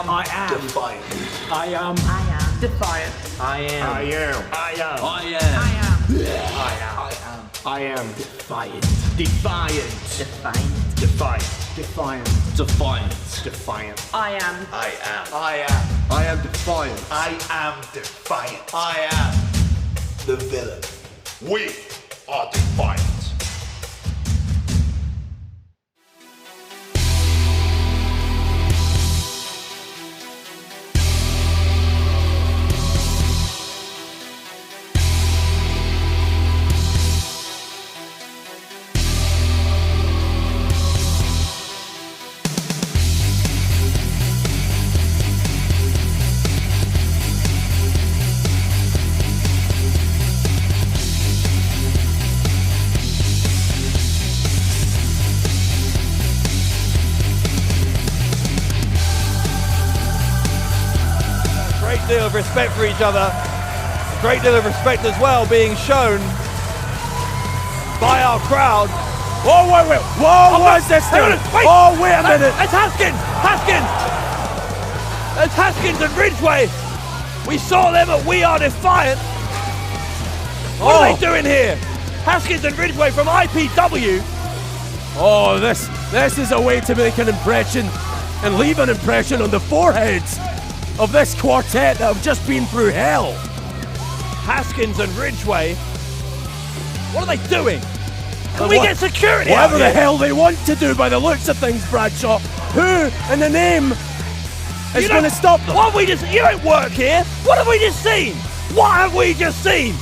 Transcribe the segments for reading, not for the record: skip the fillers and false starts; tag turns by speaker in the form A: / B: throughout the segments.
A: am
B: Defiant.
A: I am Defiant.
C: I am.
A: I am.
C: I am.
A: I am.
B: I am.
A: Defiant.
C: Defiant.
A: Defiant.
C: Defiant.
A: Defiant.
C: Defiant.
B: Defiant.
A: I am.
B: I am. I am.
C: I am defiant.
B: I am defiant. I am the villain. We are defiant.
D: Deal of respect for each other, a great deal of respect as well being shown by our crowd.
E: Whoa, wait, whoa, what is this thing?
D: Wait.
E: Oh, wait a minute.
D: It's Haskins! It's Haskins and Ridgeway. We saw them at We Are Defiant. What are they doing here? Haskins and Ridgeway from IPW.
E: Oh, this is a way to make an impression and leave an impression on the foreheads of this quartet that have just been through hell.
D: Haskins and Ridgeway. What are they doing? Can we get security out
E: Whatever the
D: here?
E: hell they want to do by the looks of things, Bradshaw. Who in the name is going to stop them?
D: What have we just... You don't work here. What have we just seen? What have we just seen?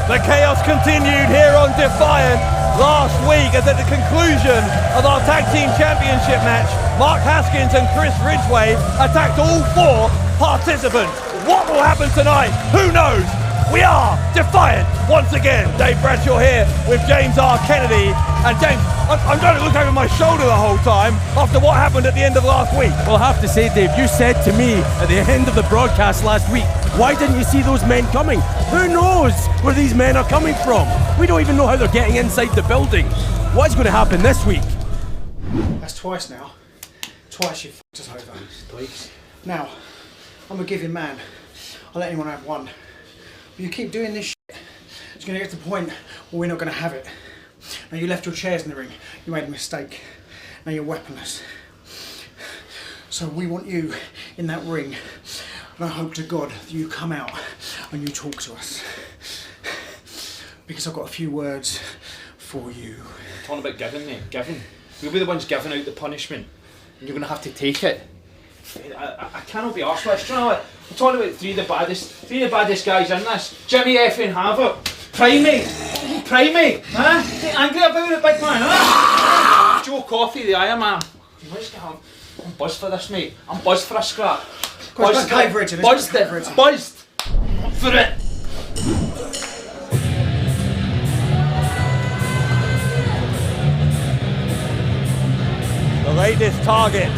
D: The chaos continued here on Defiant last week as at the conclusion of our Tag Team Championship match, Mark Haskins and Chris Ridgeway attacked all 4 participants. What will happen tonight? Who knows? We are Defiant once again. Dave Bradshaw here with James R. Kennedy. And James, I'm going to look over my shoulder the whole time after what happened at the end of last week.
E: Well, I have to say, Dave, you said to me at the end of the broadcast last week, why didn't you see those men coming? Who knows where these men are coming from? We don't even know how they're getting inside the building. What's going to happen this week?
F: That's twice now. Twice you've f***ed us over. Please. Now, I'm a giving man. I'll let anyone have one. But you keep doing this shit, it's going to get to the point where we're not going to have it. Now, you left your chairs in the ring. You made a mistake. Now you're weaponless. So we want you in that ring. And I hope to God that you come out and you talk to us. Because I've got a few words for you.
C: I'm talking about giving, mate. Giving. We'll be the ones giving out the punishment. And you're going to have to take it. I cannot be arsed with this. Do you know what? I'm talking about three of the baddest guys in this. Jimmy effing Havoc. Primate. Huh? Get angry about it, big man. Huh? Joe Coffey, the Iron Man. I'm buzzed for this, mate. I'm buzzed for a scrap.
F: Buzzed for it.
C: Buzzed for it.
D: The latest target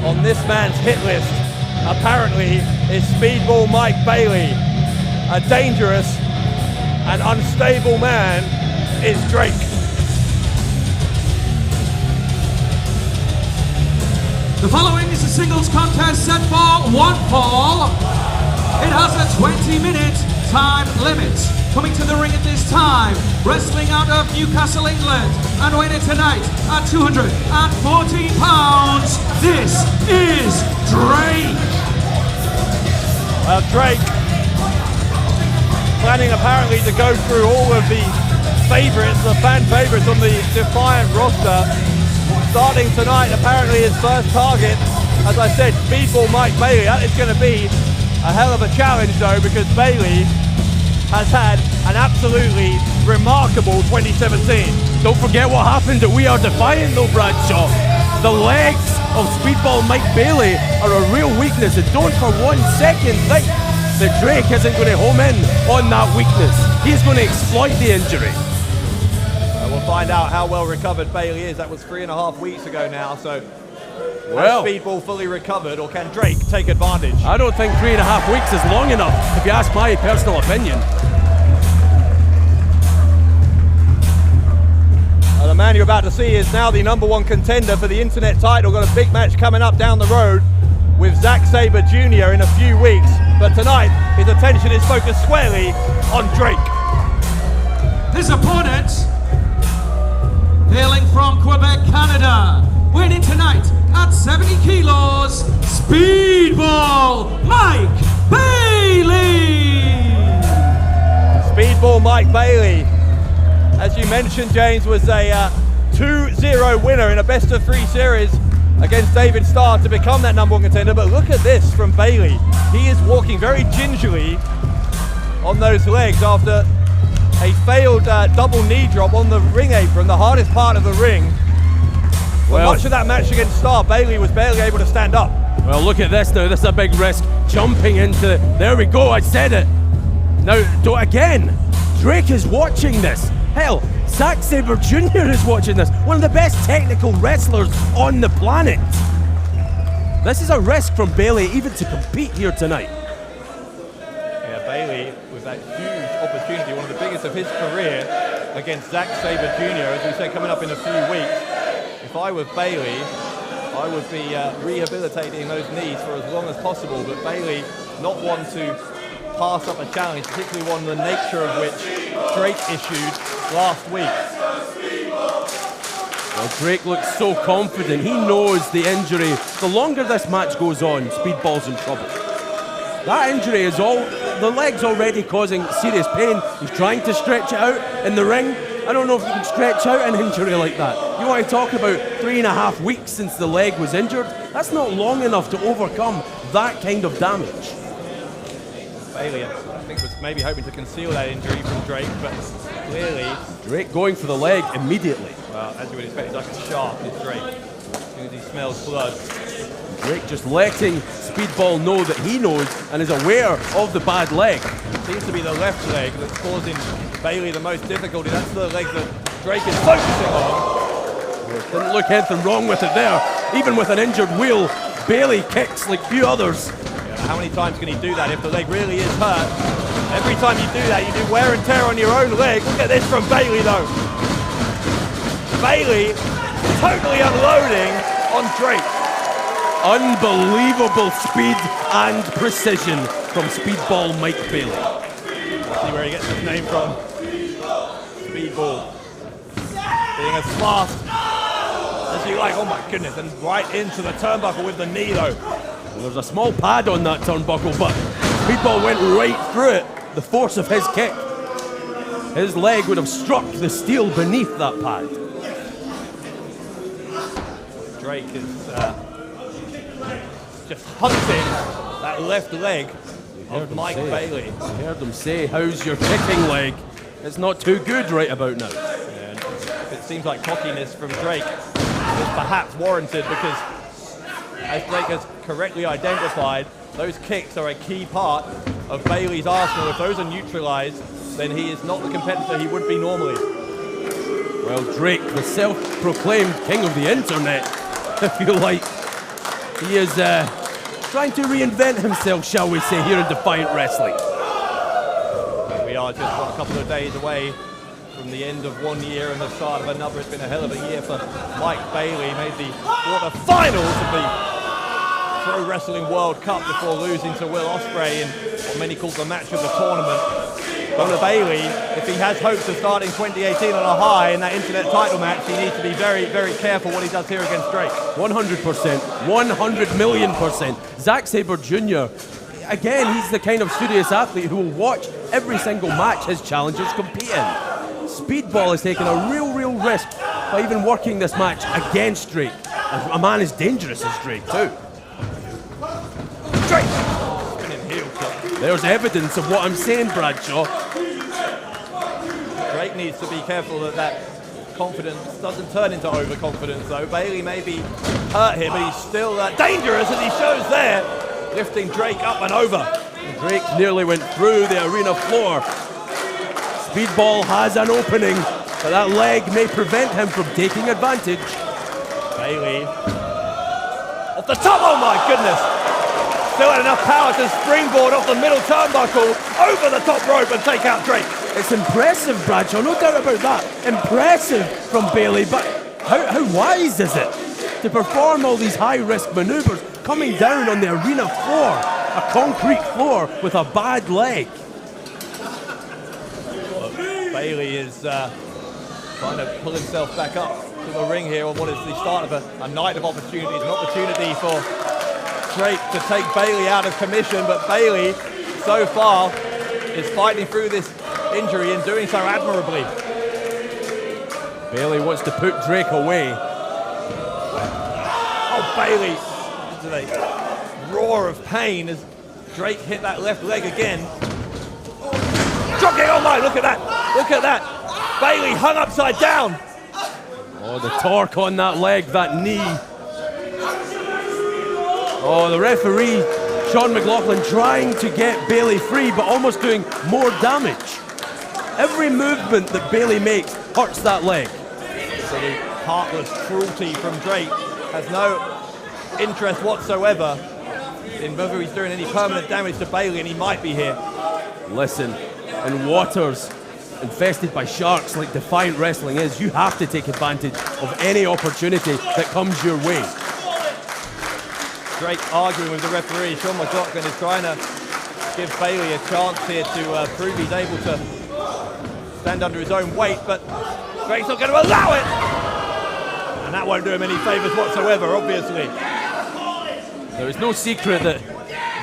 D: on this man's hit list apparently is Speedball Mike Bailey. A dangerous and unstable man is Drake.
G: The following is a singles contest set for 1 fall. It has a 20-minute time limit. Coming to the ring at this time, wrestling out of Newcastle, England, and weighing in tonight at 214 pounds, this is Drake.
D: Drake planning apparently to go through all of the favourites, the fan favourites on the Defiant roster. Starting tonight, apparently his first target, as I said, Speedball Mike Bailey. That is going to be a hell of a challenge though, because Bailey has had an absolutely remarkable 2017.
E: Don't forget what happened at We Are Defiant though, Bradshaw. The legs of Speedball Mike Bailey are a real weakness, and don't for 1 second think that Drake isn't going to home in on that weakness. He's going to exploit the injury.
D: We'll find out how well recovered Bailey is. That was 3.5 weeks ago now, so
E: well,
D: has Speedball fully recovered, or can Drake take advantage?
E: I don't think 3.5 weeks is long enough, if you ask my personal opinion.
D: The man you're about to see is now the #1 contender for the internet title. Got a big match coming up down the road with Zack Sabre Jr. in a few weeks. But tonight, his attention is focused squarely on Drake.
G: His opponent, hailing from Quebec, Canada, weighing in tonight at 70 kilos, Speedball Mike Bailey.
D: Speedball Mike Bailey, as you mentioned, James, was a 2-0 winner in a best-of-3 series against David Starr to become that #1 contender. But look at this from Bailey. He is walking very gingerly on those legs after a failed double knee drop on the ring apron, the hardest part of the ring. Well, much of that match against Starr, Bailey was barely able to stand up.
E: Well, look at this now. This is a big risk. Jumping into... There we go, I said it. Now, again, Drake is watching this. Hell, Zack Sabre Jr. is watching this. One of the best technical wrestlers on the planet. This is a risk from Bailey even to compete here tonight.
D: Yeah, Bailey with that huge opportunity, one of the biggest of his career against Zack Sabre Jr., as we said, coming up in a few weeks. If I were Bailey, I would be rehabilitating those knees for as long as possible, but Bailey not one to pass up a challenge, particularly one the nature of which Drake issued last week.
E: Well, Drake looks so confident. He knows the injury. The longer this match goes on, Speedball's in trouble. That injury is the leg's already causing serious pain. He's trying to stretch it out in the ring. I don't know if you can stretch out an injury like that. You want to talk about 3.5 weeks since the leg was injured? That's not long enough to overcome that kind of damage.
D: Bailey, I think, was maybe hoping to conceal that injury from Drake, but clearly...
E: Drake going for the leg immediately.
D: Well, as you would expect, he's like a shark, is Drake. As soon as he smells blood.
E: Drake just letting Speedball know that he knows and is aware of the bad leg.
D: It seems to be the left leg that's causing Bailey the most difficulty. That's the leg that Drake is focusing on.
E: Didn't look anything wrong with it there. Even with an injured wheel, Bailey kicks like few others.
D: How many times can he do that if the leg really is hurt? Every time you do that, you do wear and tear on your own leg. Look at this from Bailey, though. Bailey totally unloading on Drake.
E: Unbelievable speed and precision from Speedball Mike Bailey.
D: Let's see where he gets his name from. Speedball. Being as fast as you like. Oh my goodness, and right into the turnbuckle with the knee, though.
E: Well, there's a small pad on that turnbuckle, but Speedball went right through it. The force of his kick. His leg would have struck the steel beneath that pad.
D: Drake is just hunting that left leg of Mike Bailey.
E: I heard him say, "How's your kicking leg?" It's not too good right about now.
D: Yeah, it seems like cockiness from Drake is perhaps warranted because, as Drake has correctly identified, those kicks are a key part of Bailey's arsenal. If those are neutralized, then he is not the competitor he would be normally.
E: Well, Drake, the self-proclaimed king of the internet, if you like, he is trying to reinvent himself, shall we say, here in Defiant Wrestling.
D: We are just a couple of days away from the end of 1 year and the start of another. It's been a hell of a year for Mike Bailey. Made the quarterfinals of the Pro Wrestling World Cup before losing to Will Ospreay in what many call the match of the tournament. But for Bailey, if he has hopes of starting 2018 on a high in that internet title match, he needs to be very, very careful what he does here against Drake. 100%,
E: 100,000,000%. Zack Sabre Jr., again, he's the kind of studious athlete who will watch every single match his challengers compete in. Speedball is taking a real risk by even working this match against Drake. A man as dangerous as Drake, too.
D: Drake! Spinning heel kick.
E: There's evidence of what I'm saying, Bradshaw.
D: Drake needs to be careful that that confidence doesn't turn into overconfidence, though. Bailey may be hurt here, but he's still dangerous, as he shows there, lifting Drake up and over.
E: Drake nearly went through the arena floor. Speedball has an opening, but that leg may prevent him from taking advantage.
D: Bailey off the top, oh my goodness! Still had enough power to springboard off the middle turnbuckle, over the top rope and take out Drake.
E: It's impressive, Bradshaw, no doubt about that. Impressive from Bailey, but how wise is it to perform all these high-risk maneuvers coming down on the arena floor, a concrete floor with a bad leg?
D: Bailey is trying to pull himself back up to the ring here on what is the start of a night of opportunities, an opportunity for Drake to take Bailey out of commission, but Bailey so far is fighting through this injury and doing so admirably.
E: Bailey wants to put Drake away.
D: Oh, Bailey into a roar of pain as Drake hit that left leg again. Drop kick, oh my, look at that, look at that. Bailey hung upside down.
E: Oh, the torque on that leg, that knee. Oh, the referee, Sean McLaughlin, trying to get Bailey free, but almost doing more damage. Every movement that Bailey makes hurts that leg.
D: So the heartless cruelty from Drake has no interest whatsoever in whether he's doing any permanent damage to Bailey, and he might be here.
E: Listen, in waters infested by sharks like Defiant Wrestling is, you have to take advantage of any opportunity that comes your way.
D: Drake arguing with the referee. Sean McLaughlin is trying to give Bailey a chance here to prove he's able to stand under his own weight, but Drake's not going to allow it! And that won't do him any favours whatsoever, obviously.
E: There is no secret that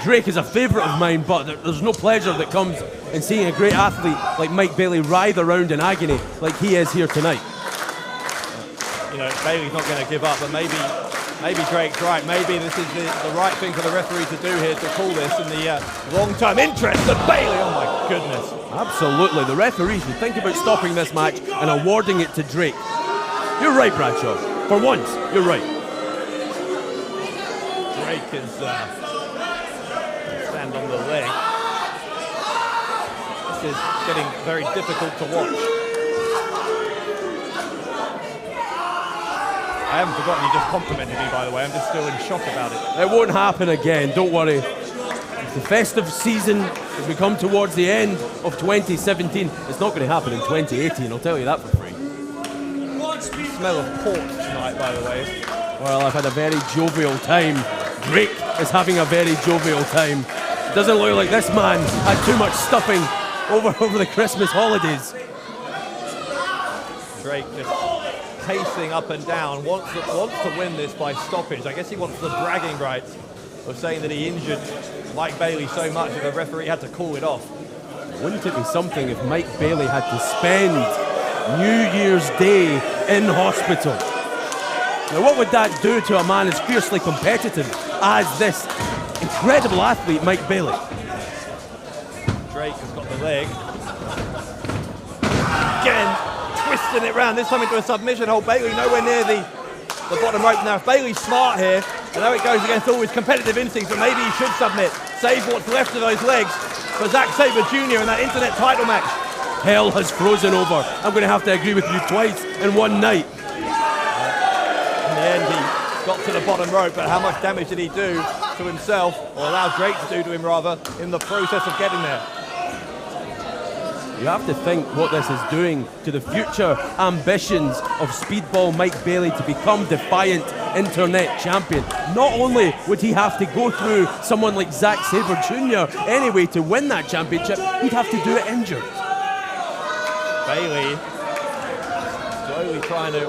E: Drake is a favourite of mine, but there's no pleasure that comes in seeing a great athlete like Mike Bailey writhe around in agony like he is here tonight.
D: You know, Bailey's not going to give up, but maybe Drake's right. Maybe this is the right thing for the referee to do here, to call this in the long-term interest of Bailey. Oh my goodness.
E: Absolutely, the referee should think about stopping this match and awarding it to Drake. You're right, Bradshaw. For once, you're right.
D: Drake is stand on the leg. This is getting very difficult to watch. I haven't forgotten you just complimented me, by the way. I'm just still in shock about it.
E: It won't happen again, don't worry. It's the festive season as we come towards the end of 2017. It's not going to happen in 2018, I'll tell you that for free.
D: Smell of pork tonight, by the way.
E: Well, I've had a very jovial time. Drake is having a very jovial time. It doesn't look like this man had too much stuffing over the Christmas holidays.
D: Drake just pacing up and down, wants to win this by stoppage. I guess he wants the bragging rights of saying that he injured Mike Bailey so much that the referee had to call it off.
E: Wouldn't it be something if Mike Bailey had to spend New Year's Day in hospital? Now, what would that do to a man as fiercely competitive as this incredible athlete, Mike Bailey?
D: Drake has got the leg. Again, twisting it round, this time into a submission hold. Bailey nowhere near the bottom rope. Now, if Bailey's smart here, I know it goes against all his competitive instincts, but maybe he should submit. Save what's left of those legs for Zack Sabre Jr. in that internet title match.
E: Hell has frozen over. I'm going to have to agree with you twice in one night.
D: In the end, he got to the bottom rope, but how much damage did he do to himself, or allow Drake to do to him rather, in the process of getting there?
E: You have to think what this is doing to the future ambitions of Speedball Mike Bailey to become Defiant Internet Champion. Not only would he have to go through someone like Zack Sabre Jr. anyway to win that championship, he'd have to do it injured.
D: Bailey slowly trying to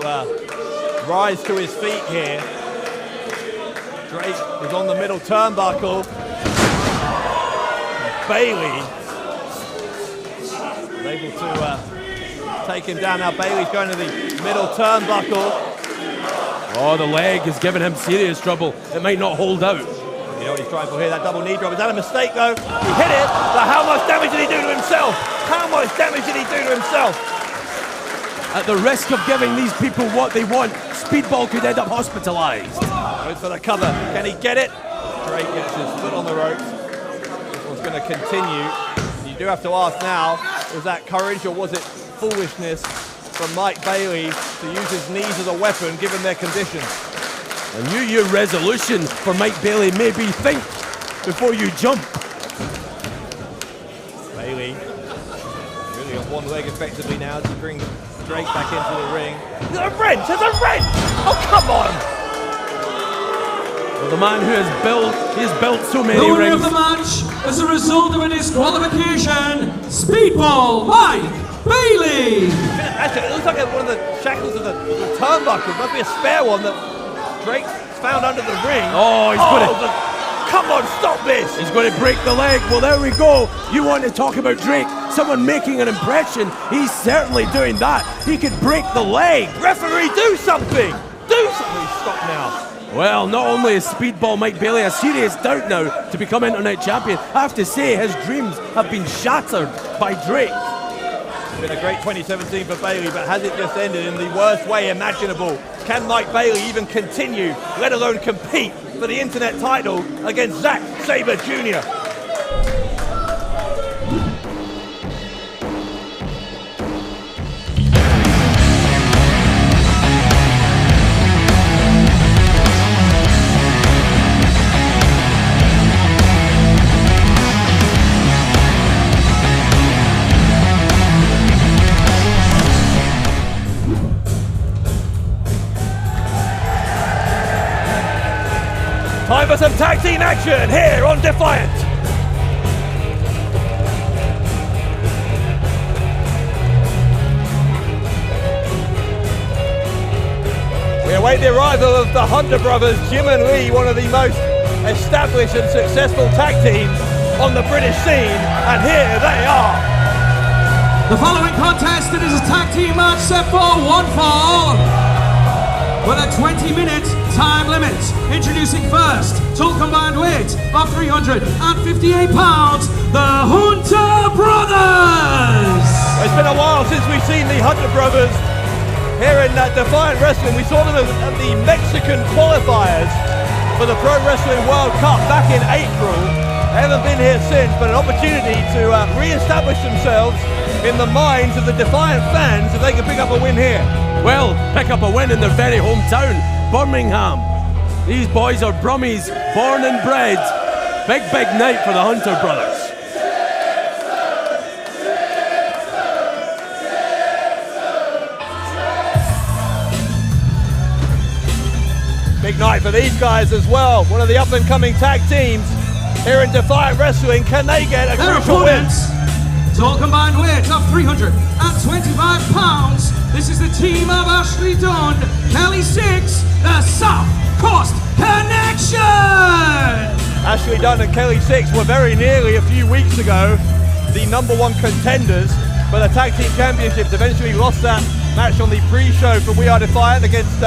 D: rise to his feet here. Drake is on the middle turnbuckle. Bailey able to take him down. Now Bailey's going to the middle turnbuckle.
E: Oh, the leg is giving him serious trouble. It might not hold out.
D: You know what he's trying for here, that double knee drop. Is that a mistake though? He hit it, but how much damage did he do to himself? How much damage did he do to himself?
E: At the risk of giving these people what they want, Speedball could end up hospitalised.
D: Goes for the cover. Can he get it? Drake gets his foot on the ropes. This one's going to continue. You do have to ask now, was that courage or was it foolishness from Mike Bailey to use his knees as a weapon given their conditions?
E: A New Year resolution for Mike Bailey may be think before you jump.
D: Bailey really on one leg effectively now to bring Drake back into the ring. There's a wrench! There's a wrench! Oh, come on!
E: Well, the man who has built so many
G: The winner
E: rings.
G: of the match, as a result of a disqualification, Speedball Mike Bailey.
D: Actually, it looks like one of the shackles of the turnbuckle. Must be a spare one that Drake found under the ring.
E: Oh, he's got it.
D: Come on, stop this!
E: He's going to break the leg. Well, there we go. You want to talk about Drake? Someone making an impression. He's certainly doing that. He could break the leg.
D: Referee, do something! Do something! Stop now.
E: Well, not only is Speedball Mike Bailey a serious doubt now to become Internet Champion, I have to say his dreams have been shattered by Drake.
D: It's been a great 2017 for Bailey, but has it just ended in the worst way imaginable? Can Mike Bailey even continue, let alone compete for the Internet title against Zack Sabre Jr.? Time for some tag team action here on Defiant. We await the arrival of the Hunter brothers, Jim and Lee, one of the most established and successful tag teams on the British scene, and here they are.
G: The following contest, it is a tag team match set for one fall with a 20-minute time limit. Introducing first, total combined weight of 358 pounds, the Hunter Brothers!
D: It's been a while since we've seen the Hunter brothers here in Defiant Wrestling. We saw them at the Mexican qualifiers for the Pro Wrestling World Cup back in April. They haven't been here since, but an opportunity to re-establish themselves in the minds of the Defiant fans if they can pick up a win here.
E: Well, pick up a win in their very hometown, Birmingham. These boys are Brummies, born and bred. Big night for the Hunter brothers.
D: Big night for these guys as well. One of the up-and-coming tag teams here in Defiant Wrestling. Can they get a
G: Their
D: crucial win?
G: opponents, total combined weight of 325 pounds. This is the team of Ashley Dunn, Kelly Six, the South Coast Connection!
D: Ashley Dunn and Kelly Six were very nearly a few weeks ago the #1 contenders for the Tag Team Championships. Eventually lost that match on the pre-show for We Are Defiant against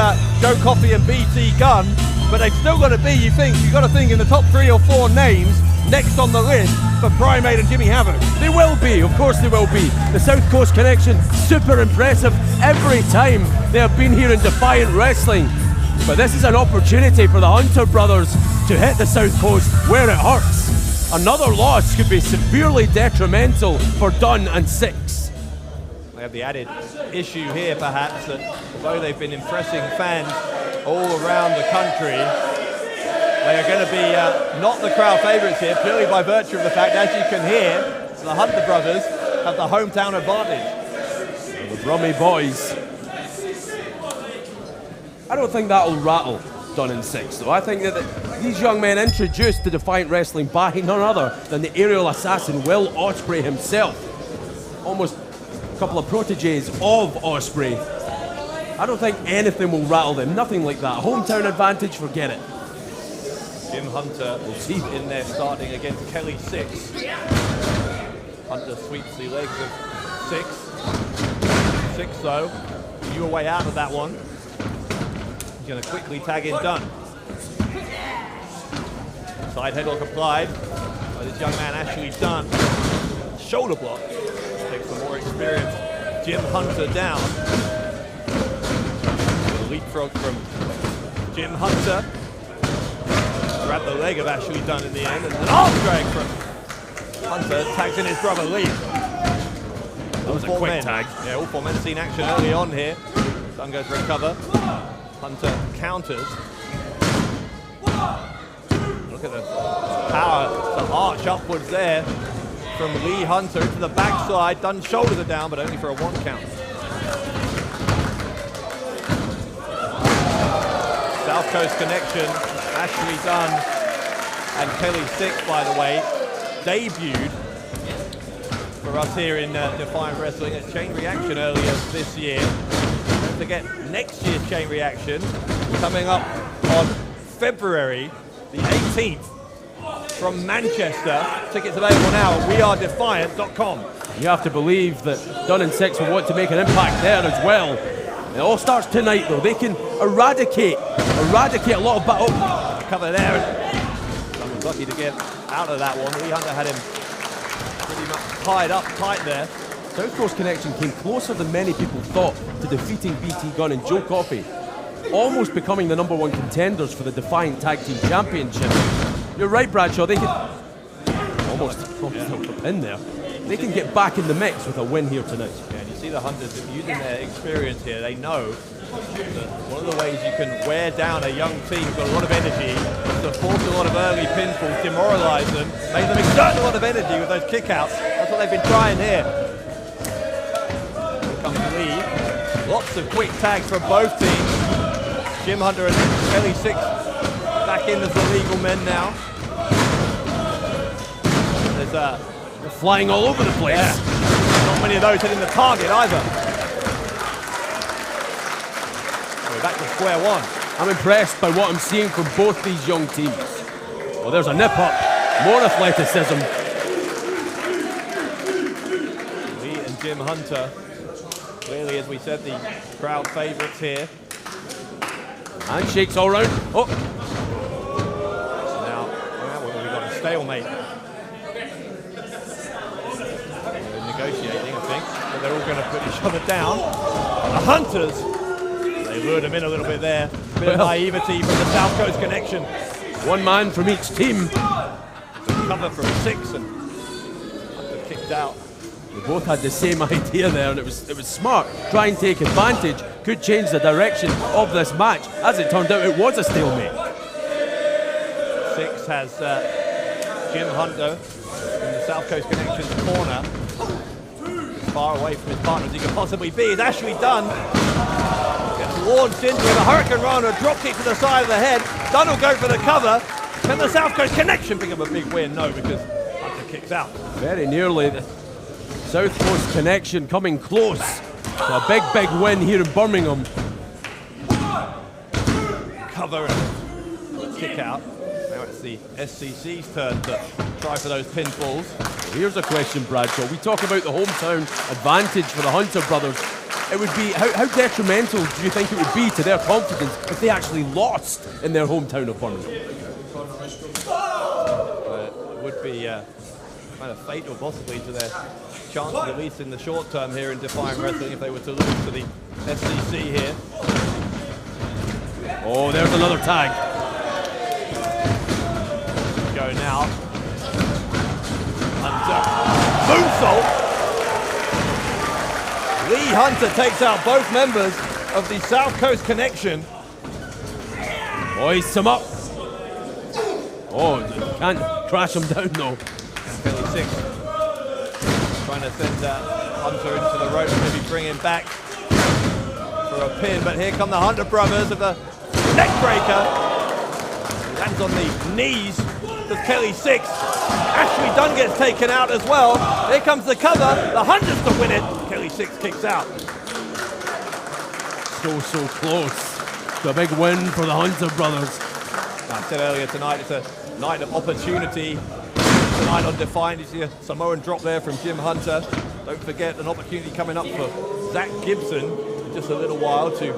D: Joe Coffey and BT Gunn. But they've still got to be, you've got to think, in the top 3 or 4 names next on the list for Primate and Jimmy Havoc.
E: They will be, of course they will be. The South Coast Connection, super impressive every time they have been here in Defiant Wrestling. But this is an opportunity for the Hunter brothers to hit the South Coast where it hurts. Another loss could be severely detrimental for Dunn and Six.
D: They have the added issue here, perhaps, that although they've been impressing fans all around the country, they are going to be not the crowd favourites here, purely by virtue of the fact, as you can hear, the Hunter brothers have the hometown advantage.
E: The Brummy boys. I don't think that'll rattle Dunn and Six, though. I think that these young men introduced to Defiant Wrestling by none other than the aerial assassin Will Ospreay himself. Almost a couple of proteges of Ospreay. I don't think anything will rattle them, nothing like that. Hometown advantage, forget it.
D: Jim Hunter will keep in there starting against Kelly Six. Hunter sweeps the legs of Six. Six, though, you a way out of that one. He's going to quickly tag in Dunn. Side headlock applied by this young man, Ashley Dunn. Shoulder block. Takes some more experience. Jim Hunter down. A leapfrog from Jim Hunter. Grab the leg of Ashley Dunn in the end, and an arm drag from Hunter tags in his brother Lee. That
E: was a quick tag.
D: Yeah, all 4 men seen action early on here. Dunn goes for a cover. Hunter counters. Look at the power, the arch upwards there from Lee Hunter into the backside. Dunn's shoulders are down, but only for a 1 count. South Coast Connection, Ashley Dunn and Kelly Six, by the way, debuted for us here in Defiant Wrestling at Chain Reaction earlier this year. Don't forget next year's Chain Reaction coming up on February the 18th from Manchester. Tickets available now at wearedefiant.com.
E: You have to believe that Dunn and Six will want to make an impact there as well. It all starts tonight though. They can eradicate a lot of battle.
D: Cover there. Someone's lucky to get out of that one. Lee Hunter had him pretty much tied up tight there.
E: South Coast Connection came closer than many people thought to defeating BT Gunn and Joe Coffey, almost becoming the #1 contenders for the Defiant Tag Team Championship. You're right, Bradshaw, they can almost in there. They can get back in the mix with a win here tonight.
D: Yeah, and you see the Hunters using their experience here. They know that one of the ways you can wear down a young team who's got a lot of energy is to force a lot of early pinfalls, demoralize them, make them exert a lot of energy with those kickouts. That's what they've been trying here. Here comes Lee. Lots of quick tags from both teams. Jim Hunter and Kelly Six back in as the legal men now. There's
E: They're flying all over the place.
D: yeah, not many of those hitting the target either. We're back to square one.
E: I'm impressed by what I'm seeing from both these young teams. Well, there's a nip up. More athleticism.
D: Lee and Jim Hunter, clearly, as we said, the crowd favourites here.
E: Handshakes all round. Oh,
D: Now, we've got a stalemate. They're negotiating, I think, but they're all going to put each other down. The Hunters, they lured them in a little bit there. Bit of naivety from the South Coast Connection.
E: one man from each team.
D: Cover from Six and Hunter kicked out.
E: They both had the same idea there, and it was smart. Try and take advantage. Could change the direction of this match. As it turned out, it was a stalemate.
D: Six has Jim Hunter in the South Coast Connection's corner. As far away from his partner as he could possibly be. Is Ashley Dunn. Gets launched into it. A Hurricane Rana, a drop kick to the side of the head. Dunn will go for the cover. Can the South Coast Connection pick up a big win? No, because Hunter kicks out.
E: Very nearly. The South Coast Connection coming close to a big win here in Birmingham.
D: Cover and kick out. Now it's the SCC's turn to try for those pinfalls.
E: Here's a question, Bradshaw. We talk about the hometown advantage for the Hunter brothers. It would be, how detrimental do you think it would be to their confidence if they actually lost in their hometown of Birmingham?
D: It would be kind of fatal possibly to their chances, at least in the short term here in Defiant Wrestling, if they were to lose to the SCC here.
E: Oh, there's another tag.
D: Go now. Hunter. Moonsault! Lee Hunter takes out both members of the South Coast Connection.
E: Hoists him up. Oh, you can't crash him down though.
D: Kelly Six trying to send Hunter into the rope, maybe bring him back for a pin, but here come the Hunter brothers of the neck breaker. Lands on the knees of Kelly Six. Ashley Dunn gets taken out as well. Here comes the cover. The Hunters to win it. Kelly Six kicks out.
E: So close to a big win for the Hunter brothers.
D: I said earlier tonight, it's a night of opportunity. Tonight on Defiant, you see a Samoan drop there from Jim Hunter. Don't forget an opportunity coming up for Zack Gibson in just a little while to,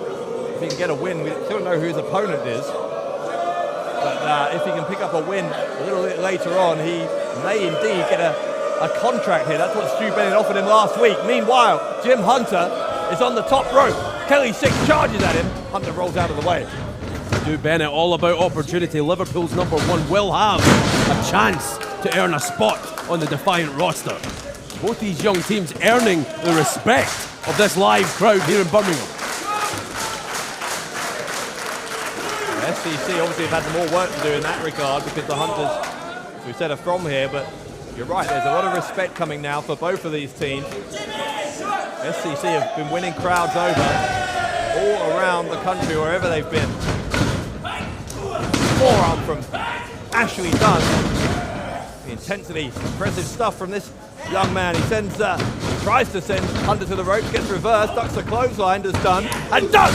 D: if he can get a win, we still don't know who his opponent is. But if he can pick up a win a little bit later on, he may indeed get a contract here. That's what Stu Bennett offered him last week. Meanwhile, Jim Hunter is on the top rope. Kelly Six charges at him. Hunter rolls out of the way.
E: Stu Bennett, all about opportunity. Liverpool's #1 will have a chance to earn a spot on the Defiant roster. Both these young teams earning the respect of this live crowd here in Birmingham.
D: SCC obviously have had more work to do in that regard because the Hunters, as we said, are from here, but you're right, there's a lot of respect coming now for both of these teams. SCC have been winning crowds over all around the country, wherever they've been. Forearm from Ashley Dunn. The intensity, impressive stuff from this young man. He tries to send Hunter to the ropes, gets reversed, ducks the clothesline, does Dunn, and Dunn!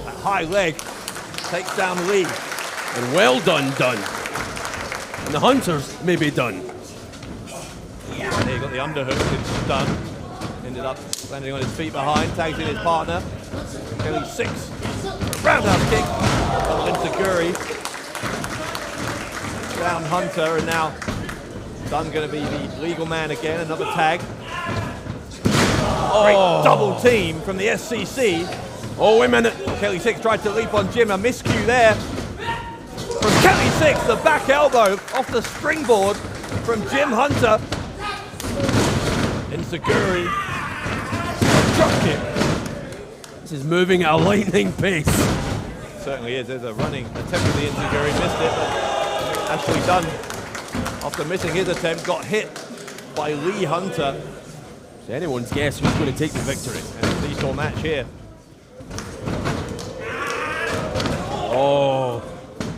D: That high leg takes down Lee.
E: And well done, Dunn. And the Hunters may be done.
D: And he got the underhook into Dunn. Ended up landing on his feet behind, tags in his partner. Kelly 6. Roundhouse kick. Double enziguri. Down Hunter, and now Dunn going to be the legal man again. Another tag. Great double team from the SCC.
E: Oh, wait a minute.
D: Kelly 6 tried to leap on Jim. A miscue there from Kelly 6. The back elbow off the springboard from Jim Hunter. Enziguri. Drop kick.
E: This is moving at a lightning pace.
D: Certainly is. There's a running attempt with the enziguri. Missed it, but Ashley Dunn, after missing his attempt, got hit by Lee Hunter.
E: It's anyone's guess who's going to take the victory.
D: And a seesaw match here.
E: Oh,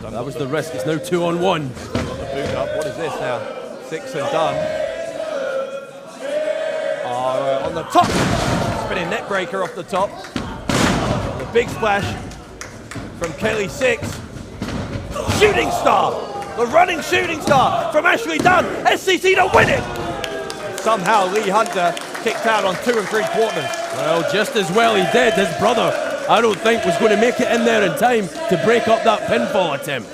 E: that was the risk. It's now 2-on-1.
D: Got the boot up. What is this now? 6 and Dunn. On the top. Spinning net breaker off the top. The big splash from Kelly 6. Shooting star. The running shooting star from Ashley Dunn. SCC to win it. Somehow Lee Hunter kicked out on 2 3/4.
E: Well, just as well he did. His brother, I don't think, was going to make it in there in time to break up that pinfall attempt.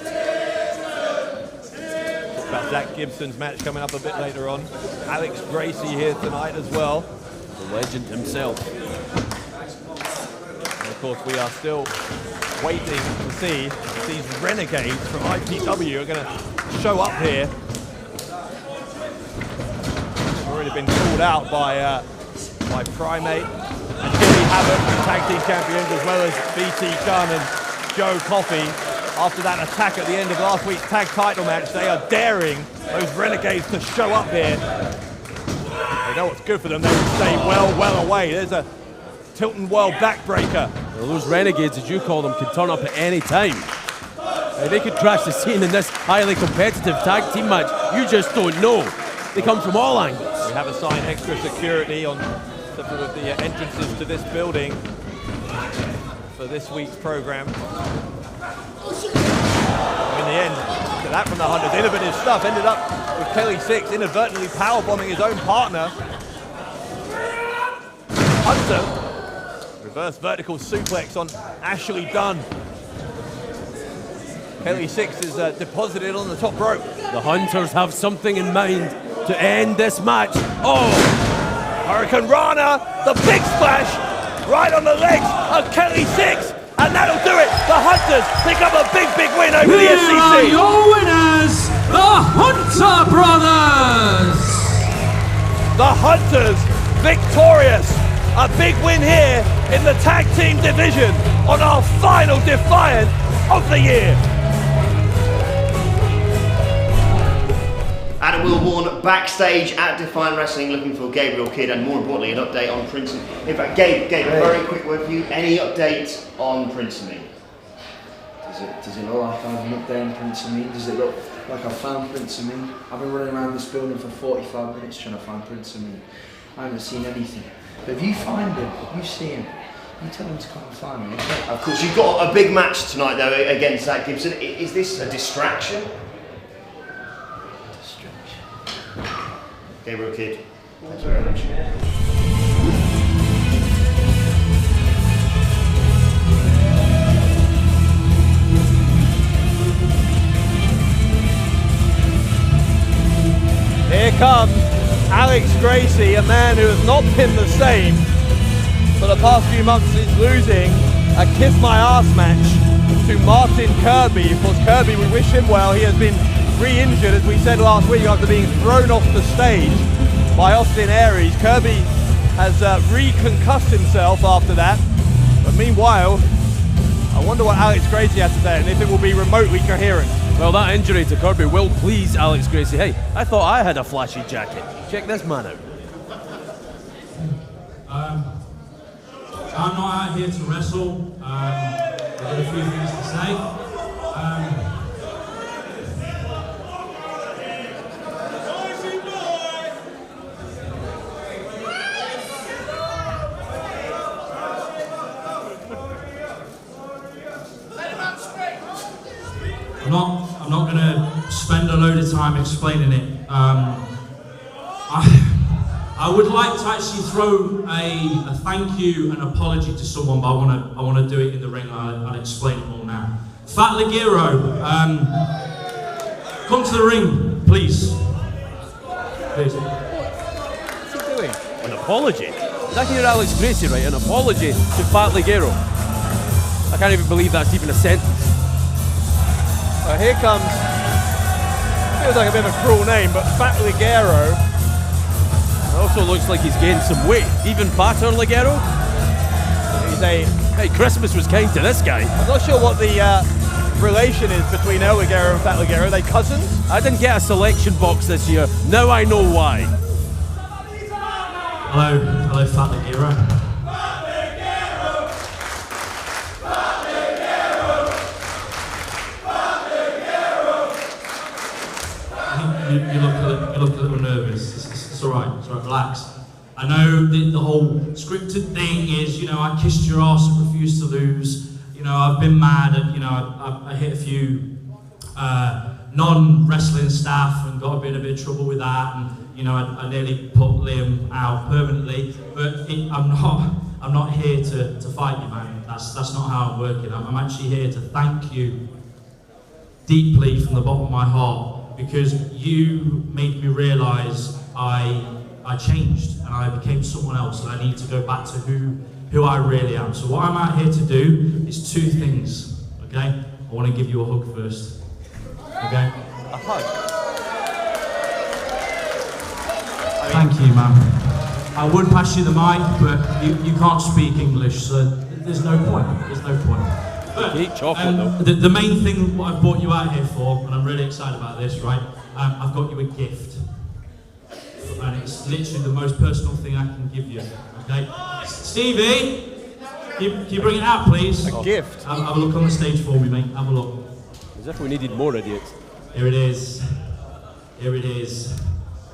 D: Talk about Zack Gibson's match coming up a bit later on. Alex GRACIE here tonight as well.
E: The legend himself.
D: And of course, we are still waiting to see if these renegades from IPW are going to show up here. They've already been called out by Primate and Havoc, tag team champions, as well as BT Gunn and Joe Coffey. After that attack at the end of last week's tag title match, they are daring those renegades to show up here. They know what's good for them. They will stay well away. There's a Tilton World backbreaker.
E: Well, those renegades, as you call them, can turn up at any time. They could crash the scene in this highly competitive tag team match. You just don't know. They come from all angles.
D: We have assigned extra security on the entrances to this building for this week's program. In the end, look at that from the Hunters. Innovative stuff. Ended up with Kelly 6 inadvertently powerbombing his own partner. Hunter, reverse vertical suplex on Ashley Dunn. Kelly 6 is deposited on the top rope.
E: The Hunters have something in mind to end this match. Oh!
D: Hurricane Rana, the big splash, right on the legs of Kelly 6, and that'll do it. The Hunters pick up a big win over the SCC.
G: Here are your winners, the Hunter Brothers.
D: The Hunters victorious. A big win here in the tag team division on our final Defiant of the year.
H: Adam Wilborn backstage at Defiant Wrestling looking for Gabriel Kidd and more importantly an update on Prince and Me. In fact, Gabe, a very quick word for you. Any update on Prince and Me?
I: Does it look like I have an update on Prince and Me? Does it look like I found Prince and Me? I've been running around this building for 45 minutes trying to find Prince and Me. I haven't seen anything. But if you find him, if you see him, you tell him to come and find me, okay?
H: Of course, you've got a big match tonight though against Zack Gibson. Is this a distraction? Gabriel Kidd. Thanks very much.
D: Here comes Alex GRACIE, a man who has not been the same for the past few months since losing a kiss my ass match to Martin Kirby. Of course, Kirby, we wish him well. He has been re-injured, as we said last week, after being thrown off the stage by Austin Aries. Kirby has re-concussed himself after that. But meanwhile, I wonder what Alex Gracie has to say and if it will be remotely coherent.
E: Well, that injury to Kirby will please Alex Gracie. Hey, I thought I had a flashy jacket. Check this man out.
G: I'm not out here to wrestle. I've got a few things to say. I'm not going to spend a load of time explaining it. I would like to actually throw a thank you and apology to someone, but I want to do it in the ring. I'll explain it all now. Fat Ligero, come to the ring, please. Please.
E: What's he doing? An apology? Did I hear Alex Gracie right? An apology to Fat Ligero. I can't even believe that's even a sentence.
D: Here comes, feels like a bit of a cruel name, but Fat Ligero.
E: Also looks like he's gained some weight. Even fatter Ligero.
D: He's a...
E: Hey, Christmas was kind to this guy.
D: I'm not sure what the relation is between El Ligero and Fat Ligero. Are they cousins?
E: I didn't get a selection box this year. Now I know why.
G: Hello, Fat Ligero. You look a little nervous. It's all right, relax. I know the whole scripted thing is, I kissed your ass and refused to lose. I've been mad and, I hit a few non-wrestling staff and got in a bit of trouble with that. And, I nearly put Liam out permanently. But I'm not here to fight you, man. That's not how I'm working. I'm actually here to thank you deeply from the bottom of my heart, because you made me realise I changed and I became someone else, and I need to go back to who I really am. So what I'm out here to do is two things, okay? I want to give you a hug first, okay?
D: A hug?
G: Thank you, man. I would pass you the mic, but you can't speak English, so there's no point. But,
E: eat chocolate though.
G: The main thing what I brought you out here for, and I'm really excited about this, right? I've got you a gift. And it's literally the most personal thing I can give you, okay? Stevie, can you bring it out, please?
D: A gift?
G: Have a look on the stage for me, mate. Have a look.
E: As if we needed more idiots.
G: Here it is.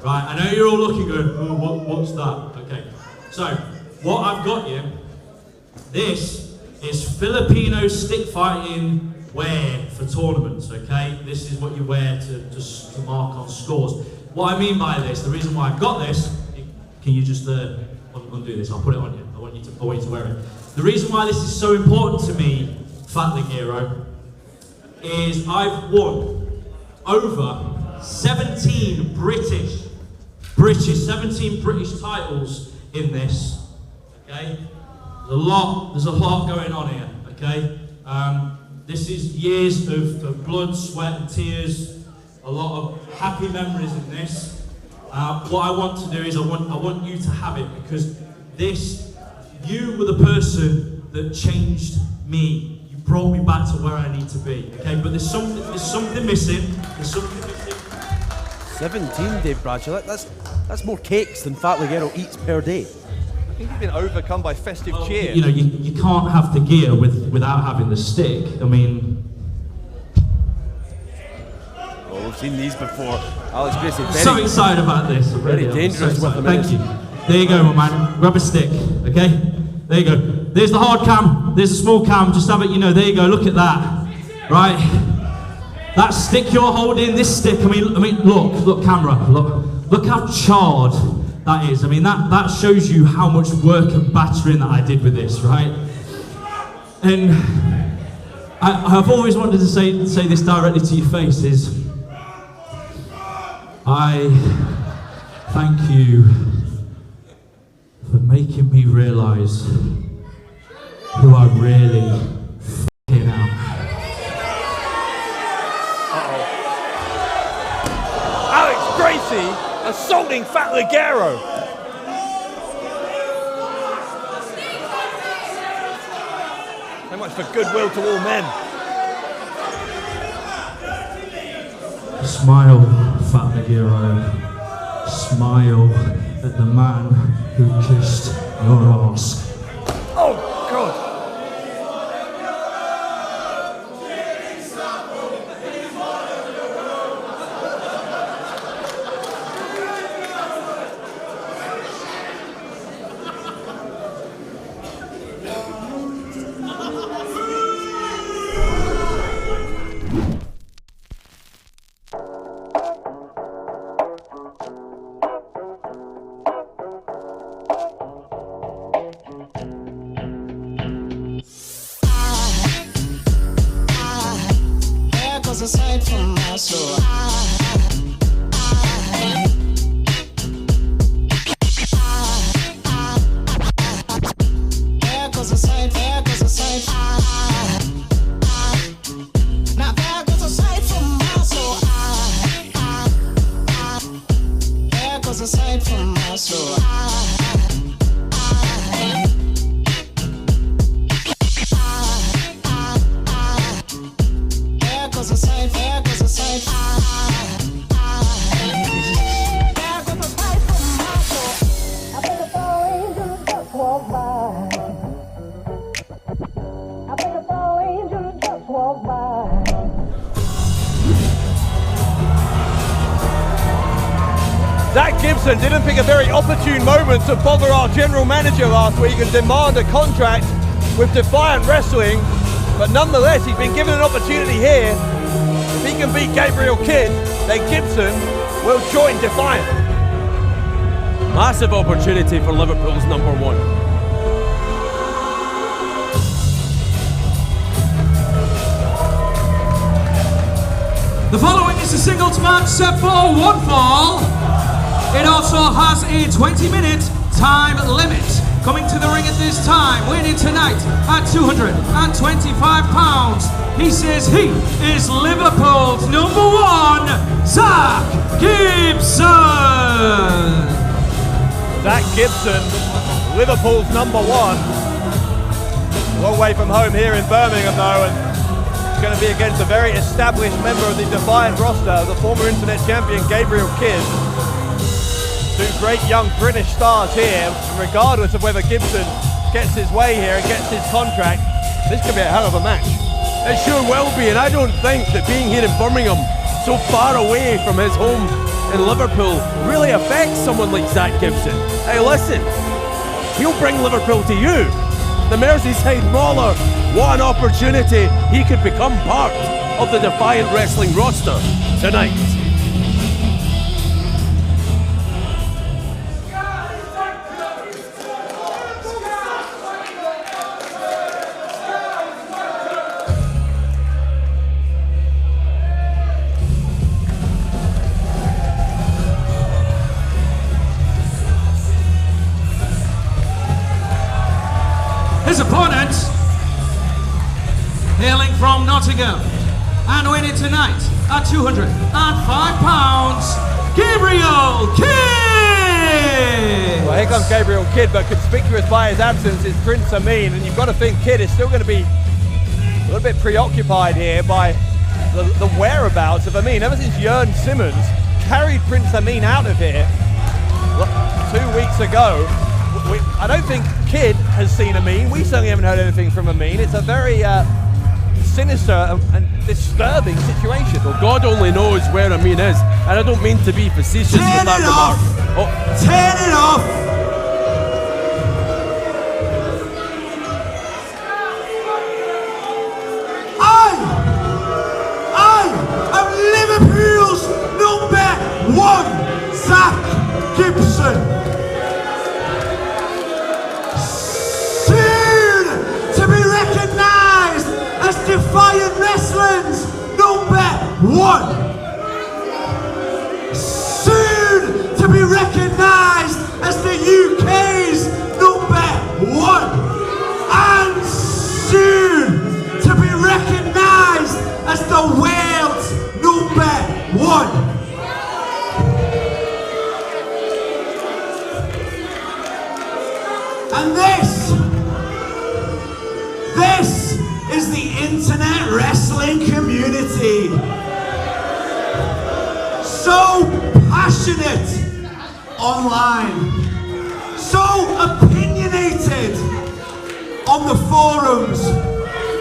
G: Right, I know you're all looking good. Oh, what's that? Okay. So, what I've got you, this is Filipino stick fighting wear for tournaments, okay? This is what you wear to mark on scores. What I mean by this, the reason why I've got this, can you just undo this? I'll put it on you. I want you to wear it. The reason why this is so important to me, Fat Ligero, is I've won over 17 British 17 British titles in this, okay? There's a lot going on here, okay? This is years of blood, sweat and tears, a lot of happy memories in this. What I want to do is I want you to have it, because you were the person that changed me. You brought me back to where I need to be, okay? But there's something missing.
E: 17, Dave Bradshaw. That's more cakes than Fat Ligero eats per day.
D: I think he's been overcome by festive cheer.
G: You can't have the gear without having the stick. I mean...
E: Oh, we've seen these before. Alex Gracie,
G: so excited about this.
E: Very dangerous with them.
G: Thank you. There you go, my man. Grab a stick, okay? There you go. There's the hard cam. There's the small cam. Just have it, there you go. Look at that. Right? That stick you're holding, this stick, I mean, look, camera. Look how charred that is. I mean, that shows you how much work and battering that I did with this, right? And I've always wanted to say this directly to your face is, I thank you for making me realise who I really f***ing am.
D: GRACIE assaulting Fat Ligero. So much for goodwill to all men.
G: Smile, Fat Ligero. Smile at the man who kissed your arse.
D: Oh, God.
J: Aside from my soul, there goes a sight, there goes a sight. Now there goes a sight from my soul. There goes a sight from my soul. There goes a sight, there goes a sight. There goes a sight from my soul. I think a fall angel just walked by. I think a fall angel just walked by.
D: Zack Gibson didn't pick a very opportune moment to bother our general manager last week and demand a contract with Defiant Wrestling, but nonetheless he's been given an opportunity here. If he can beat Gabriel Kidd, then Gibson will join Defiant.
E: Massive opportunity for Liverpool's number one.
G: The following is a singles match set for one fall. It also has a 20-minute time limit. Coming to the ring at this time, winning tonight at 225 pounds. He says he is Liverpool's number one, Zack Gibson.
D: Zack Gibson, Liverpool's number one. A long way from home here in Birmingham though, and it's going to be against a very established member of the Defiant roster, the former internet champion Gabriel Kidd. Two great young British stars here, and regardless of whether Gibson gets his way here and gets his contract, this could be a hell of a match.
E: It sure will be, and I don't think that being here in Birmingham, so far away from his home in Liverpool, really affects someone like Zack Gibson. Hey, listen, he'll bring Liverpool to you. The Merseyside Mauler, what an opportunity he could become part of the Defiant Wrestling roster tonight.
G: His opponent, hailing from Nottingham and winning tonight at 205 pounds, Gabriel Kidd!
D: Well, here comes Gabriel Kidd, but conspicuous by his absence is Prince Amin, and you've got to think Kidd is still going to be a little bit preoccupied here by the whereabouts of Amin. Ever since Jörn Simmons carried Prince Amin out of here 2 weeks ago, I don't think Kidd has seen Amin. We certainly haven't heard anything from Amin. It's a very sinister and disturbing situation.
E: Well, God only knows where Amin is, and I don't mean to be facetious with that remark. Oh.
G: Turn it off! I am Liverpool's number one, Zack Gibson. As Defiant Wrestling's number one. Soon to be recognised as the UK's number one. And soon to be recognised as the world's number one. And this is the internet wrestling community. So passionate online, so opinionated on the forums,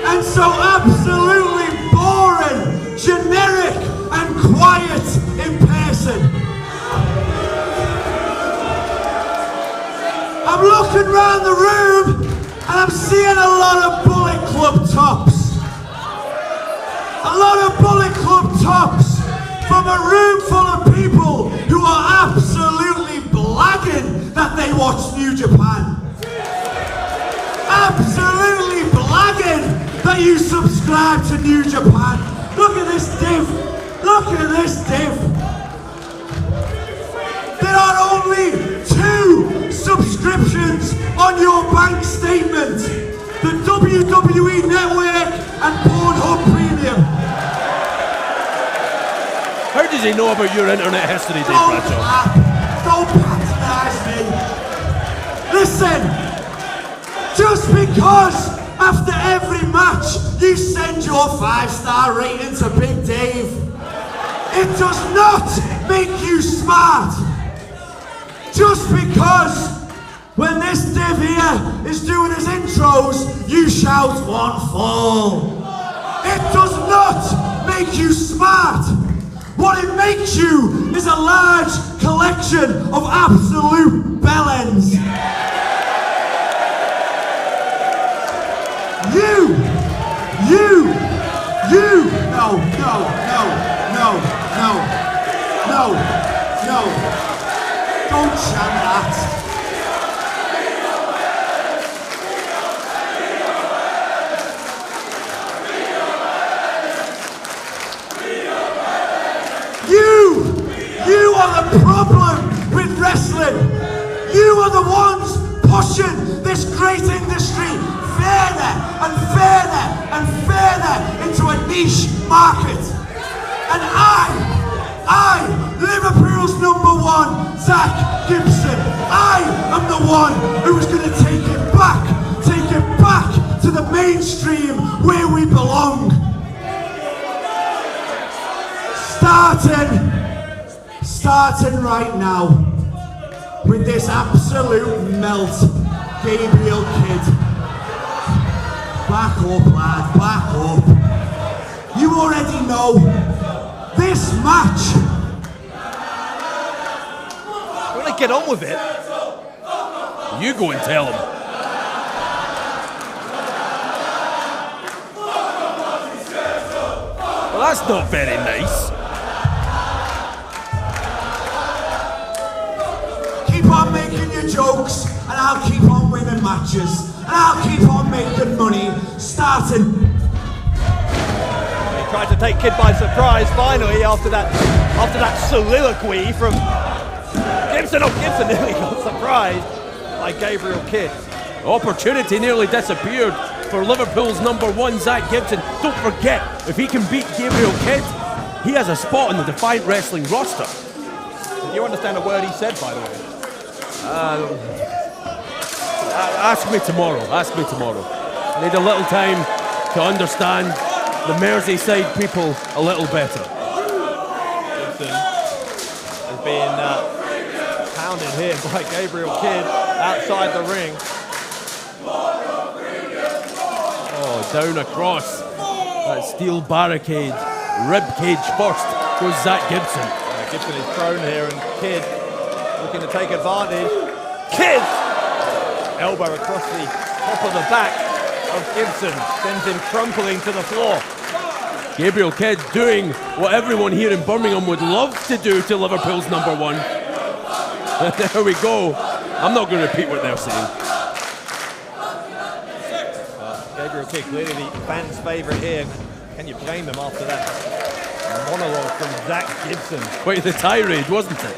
G: and so absolutely boring, generic, and quiet in person. I'm looking around the room and I'm seeing a lot of Bullet Club tops. A lot of Bullet Club tops from a room full of people who are absolutely blagging that they watch New Japan. Absolutely blagging that you subscribe to New Japan. Look at this div. Look at this div. There are only 2 subscriptions on your bank statement. The WWE Network and Pornhub Premium.
E: How does he know about your internet history, Dave Bradshaw?
G: Don't patronise me. Listen, just because after every match you send your 5-star rating to Big Dave, it does not make you smart. Just because when this div here is doing his intros, you shout 1 fall. It does not make you smart. What it makes you is a large collection of absolute bellends. No. Don't chant that. You are the problem with wrestling. You are the ones pushing this great industry further and further and further into a niche market. And I, Liverpool's #1, Zack Gibson, I am the one who's going to take it back to the mainstream where we belong. Starting right now with this absolute melt, Gabriel Kidd. Back up, lad, back up. You already know this match.
E: You want to get on with it? You go and tell him. Well, that's not very nice.
G: Keep on making your jokes, and I'll keep on winning matches, and I'll keep on making money, starting.
D: He tried to take Kidd by surprise finally after that soliloquy from Gibson. Oh, Gibson nearly got surprised by Gabriel Kidd.
E: Opportunity nearly disappeared for Liverpool's #1, Zack Gibson. Don't forget, if he can beat Gabriel Kidd, he has a spot in the Defiant Wrestling roster.
D: Did you understand a word he said, by the way?
E: Ask me tomorrow. I need a little time to understand the Merseyside people a little better.
D: Gibson is being pounded here by Gabriel Kidd outside the ring.
E: Oh, down across that steel barricade, rib cage first goes Zack Gibson.
D: Gibson is prone here, and Kidd looking to take advantage. Kidd! Elbow across the top of the back of Gibson, sends him crumpling to the floor.
E: Gabriel Kidd doing what everyone here in Birmingham would love to do to Liverpool's #1. There we go. I'm not going to repeat what they're saying.
D: Gabriel Kidd, clearly the fans' favourite here. Can you blame them after that monologue from Zack Gibson?
E: Quite the tirade, wasn't it?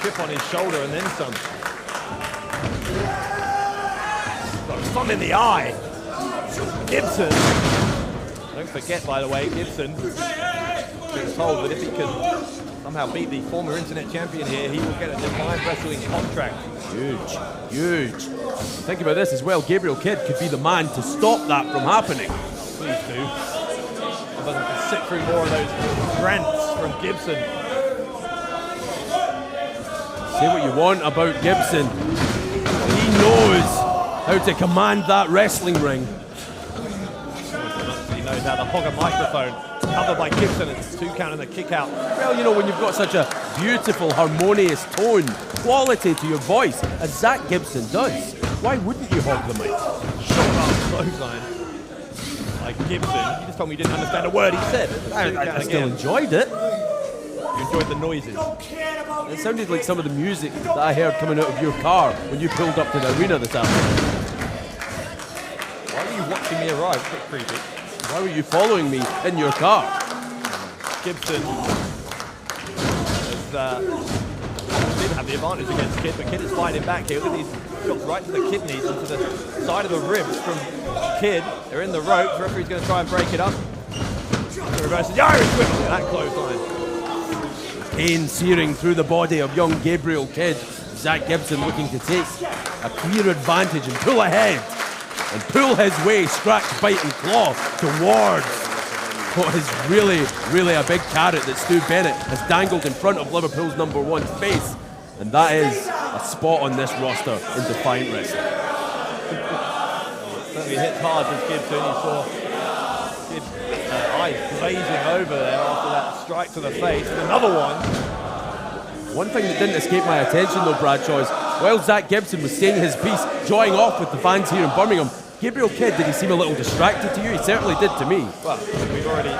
D: Chip on his shoulder and then some. Got a thumb in the eye. Gibson. Don't forget, by the way, Gibson was told that if he could somehow beat the former internet champion here, he will get a Defiant Wrestling contract.
E: Huge, huge. Think about this as well. Gabriel Kidd could be the man to stop that from happening.
D: Please do. I'd love to sit through more of those rants from Gibson.
E: Say what you want about Gibson. He knows how to command that wrestling ring.
D: He knows how to hog a microphone. Covered by Gibson, it's 2 count and a kick out.
E: Well, you know, when you've got such a beautiful, harmonious tone, quality to your voice, as Zack Gibson does, why wouldn't you hog the mic?
D: Shoulder clothesline. Like Gibson, you just told me you didn't understand a word he said.
E: I still enjoyed it.
D: You enjoyed the noises.
E: It sounded like some of the music that I heard coming out of your car when you pulled up to the arena this afternoon.
D: Why were you watching me arrive? A bit creepy.
E: Why were you following me in your car?
D: Gibson did have the advantage against Kidd, but Kidd is fighting back here. Look at these shots right to the kidneys and to the side of the ribs from Kidd. They're in the ropes. The referee's going to try and break it up. The reverse is the Irish whip. That clothesline.
E: Pain searing through the body of young Gabriel Kidd. Zack Gibson looking to take a clear advantage and pull ahead. And pull his way, scratch, bite and claw towards what is really, really a big carrot that Stu Bennett has dangled in front of Liverpool's #1 face. And that is a spot on this roster in Defiant Wrestling.
D: Certainly hits hard as Gibson. You saw Kidd's eyes glazing over there after that strike to the face. And another one.
E: One thing that didn't escape my attention though, Bradshaw, is while Zack Gibson was saying his piece, joying off with the fans here in Birmingham, Gabriel Kidd, did he seem a little distracted to you? He certainly did to me.
D: Well, we've already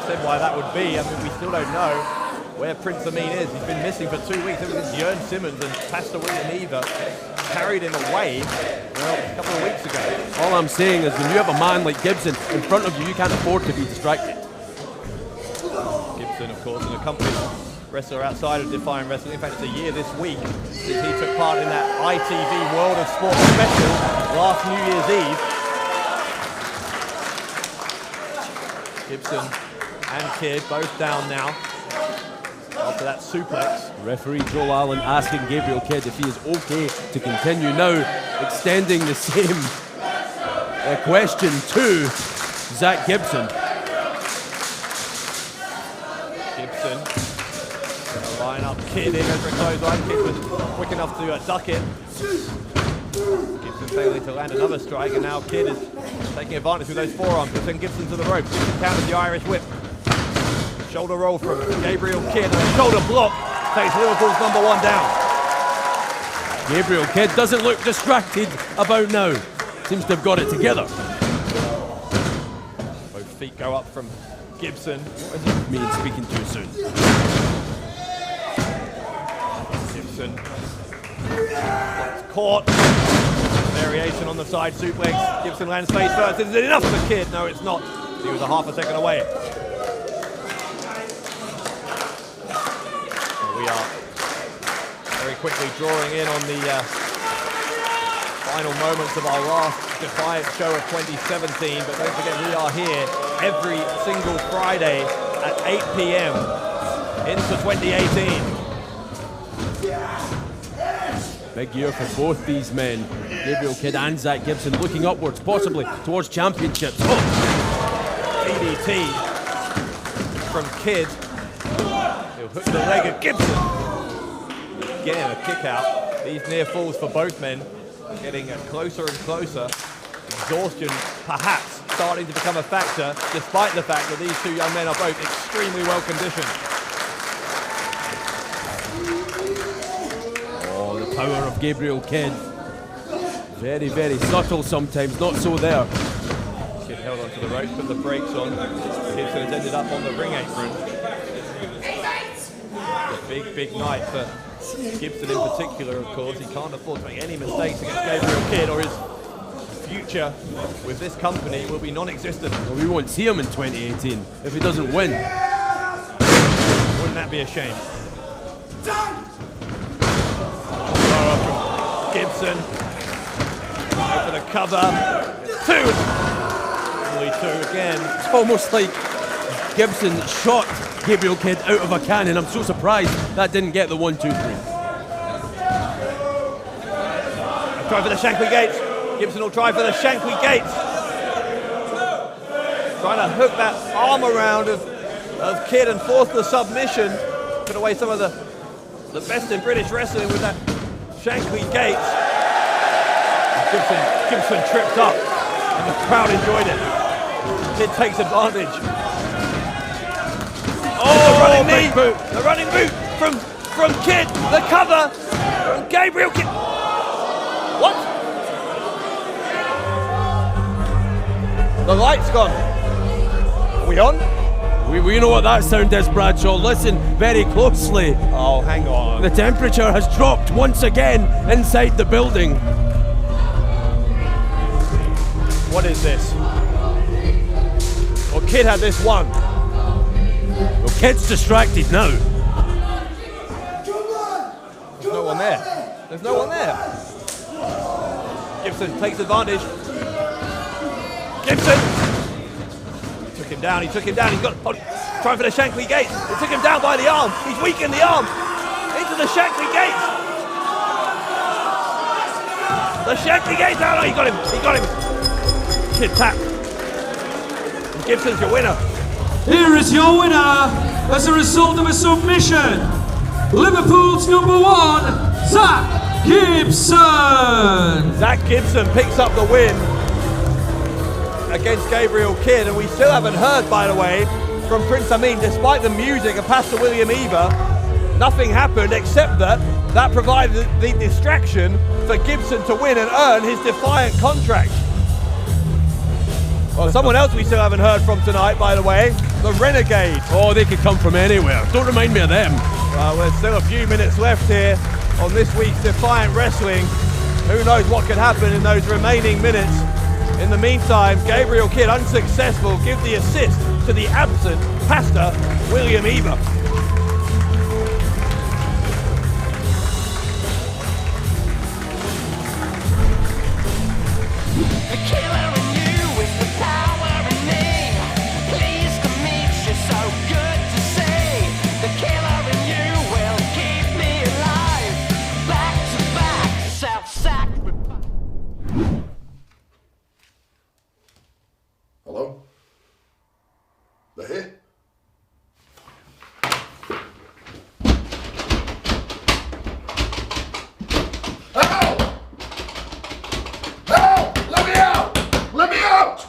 D: said why that would be. I mean, we still don't know where Prince Amin is. He's been missing for 2 weeks. Ever since Jörn Simmons and Pastor William Eva carried him away, well, a couple of weeks ago.
E: All I'm saying is when you have a man like Gibson in front of you, you can't afford to be distracted.
D: Gibson, of course, an accomplished wrestler outside of Defiant Wrestling. In fact, it's a year this week since he took part in that ITV World of Sport special last New Year's Eve. Gibson and Kidd both down now after that suplex.
E: Referee Joel Allen asking Gabriel Kidd if he is okay to continue now, extending the same question to Zack Gibson.
D: Gibson gonna line up Kidd in over a clothesline. Kidd was quick enough to duck it. Gibson failing to land another strike, and now Kidd is taking advantage with those forearms. But then Gibson to the rope. Gibson counters the Irish whip. Shoulder roll from Gabriel Kidd, and a shoulder block takes Liverpool's #1 down.
E: Gabriel Kidd doesn't look distracted about now. Seems to have got it together.
D: Both feet go up from Gibson.
E: What does it mean speaking too soon?
D: Gibson gets caught. Variation on the side suplex. Gibson lands face first. Is it enough for Kidd? No, it's not. He was a half a second away. We are very quickly drawing in on the final moments of our last Defiant show of 2017, but don't forget we are here every single Friday at 8 p.m. into 2018.
E: Big year for both these men, Gabriel Kidd and Zack Gibson, looking upwards, possibly towards championships. Oh.
D: DDT from Kidd. He'll hook the leg of Gibson. Again, a kick out. These near falls for both men getting closer and closer. Exhaustion, perhaps, starting to become a factor, despite the fact that these two young men are both extremely well conditioned.
E: Oh, the power of Gabriel Kidd. Very, very subtle sometimes, not so there.
D: Kidd held onto the ropes, put the brakes on. Gibson has ended up on the ring apron. A big, big night for Gibson in particular, of course. He can't afford to make any mistakes against Gabriel Kidd, or his future with this company will be non-existent.
E: Well, we won't see him in 2018 if he doesn't win.
D: Wouldn't that be a shame? Gibson go for the cover. Two. Only two again.
E: It's almost like Gibson shot Gabriel Kidd out of a cannon. I'm so surprised that didn't get the 1, 2, 3.
D: Try for the Shankly Gates. Gibson will try for the Shankly Gates. Trying to hook that arm around of Kidd and force the submission. Put away some of the best in British wrestling with that Shankly Gates. Gibson tripped up and the crowd enjoyed it. Kidd takes advantage. Oh, the running knee! Boot. The running boot from Kidd. The cover from Gabriel Kidd. What? The light's gone. Are we on?
E: We know what that sound is, Bradshaw. Listen very closely.
D: Oh, hang on.
E: The temperature has dropped once again inside the building.
D: What is this? Well, Kidd had this one.
E: Well, Kidd's distracted now.
D: There's no one there. There's no one there. Gibson takes advantage. Gibson! He took him down, he's got, trying for the Shankly Gates. He took him down by the arm. He's weakened the arm. Into the Shankly Gates. The Shankly Gates, oh no, he got him. Kidd tapped. And Gibson's your winner.
G: Here is your winner as a result of a submission. Liverpool's #1, Zack Gibson.
D: Zack Gibson picks up the win against Gabriel Kidd, and we still haven't heard, by the way, from Prince Amin. Despite the music of Pastor William Eva, nothing happened except that provided the distraction for Gibson to win and earn his Defiant contract. Well, someone else we still haven't heard from tonight, by the way, the Renegade.
E: Oh, they could come from anywhere. Don't remind me of them.
D: Well, there's still a few minutes left here on this week's Defiant Wrestling. Who knows what could happen in those remaining minutes. In the meantime, Gabriel Kidd, unsuccessful, give the assist to the absent Pastor William Eva.
B: Hello? They're here? Help! Help! Let me out! Let me out!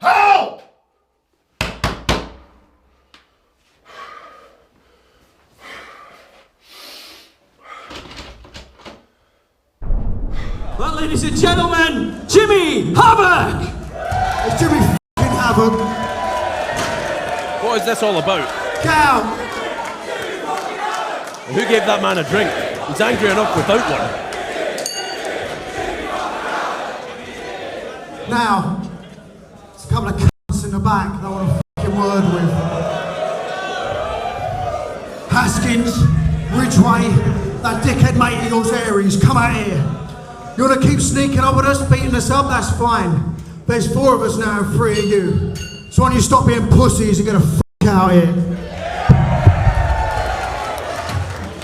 B: Help!
G: Well, ladies and gentlemen, Jimmy Havoc!
B: It's Jimmy f***ing Havoc.
E: What is this all about?
B: Cow!
E: Who gave that man a drink? He's angry enough without one.
K: Now, there's a couple of cunts in the back that I want a f***ing word with. Haskins, Ridgeway, that dickhead mate of yours Aries, come out here. You want to keep sneaking up with us, beating us up, that's fine. There's 4 of us now and 3 of you. So why don't you stop being pussies and get a f*** out here?